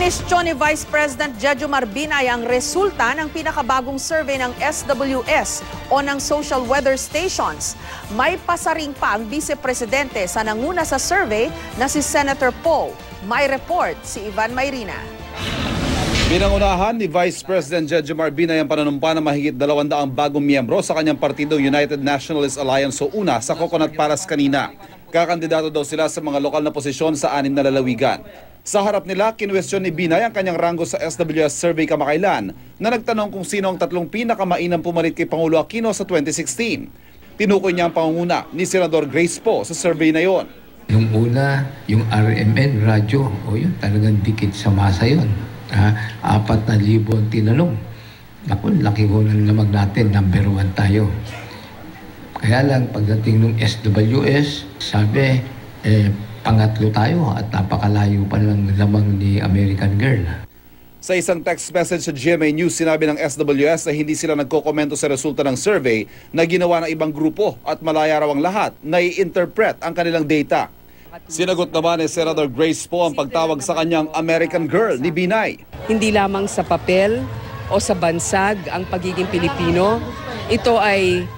Kinwestiyon ni Vice President Jejomar Binay ang resulta ng pinakabagong survey ng SWS o ng social weather stations. May pasaring pa ang Vice Presidente sa nanguna sa survey na si Senator Poe. May report si Ivan Mayrina. Pinangunahan ni Vice President Jejomar Binay ang pananumpa ng mahigit 200 bagong miyembro sa kanyang partido United Nationalist Alliance o UNA sa Coconut Paras kanina. Kakandidato daw sila sa mga lokal na posisyon sa 6 na lalawigan. Sa harap nila, kinwestiyon ni Binay ang kanyang ranggo sa SWS survey kamakailan na nagtanong kung sino ang 3 pinakamainam pumalit kay Pangulo Aquino sa 2016. Tinukoy niya ang pangunguna ni Senador Grace Poe sa survey na yon. Nung una, yung RMN, radyo, yun talagang dikit sa masa yun. 4,000 ang tinanong. Naku, laki ko ng lamag natin, number 1 tayo. Kaya lang, pagdating ng SWS, sabi, pangatlo tayo at napakalayo pa ng lamang ni American Girl. Sa isang text message sa GMA News, sinabi ng SWS na hindi sila nagkokomento sa resulta ng survey na ginawa ng ibang grupo at malaya raw ang lahat na i-interpret ang kanilang data. Sinagot naman ni Senator Grace Poe ang pagtawag sa kanyang American Girl ni Binay. Hindi lamang sa papel o sa bansag ang pagiging Pilipino, ito ay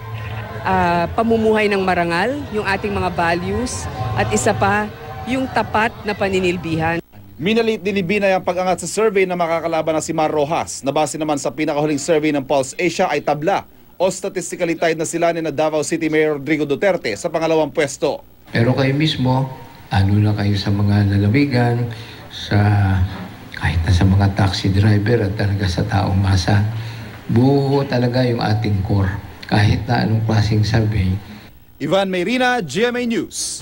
pamumuhay ng marangal, yung ating mga values, at isa pa, yung tapat na paninilbihan. Minalit din ni Binay ang pag-angat sa survey na makakalaban na si Mar Rojas, na base naman sa pinakahuling survey ng Pulse Asia ay tabla o statistically tied na sila ni Davao City Mayor Rodrigo Duterte sa pangalawang pwesto. Pero kayo mismo, ano na kayo sa mga lalawigan, kahit na sa mga taxi driver at talaga sa taong masa, buo talaga yung ating core. Kahit na anong klaseng survey. Ivan Mayrina, GMA News.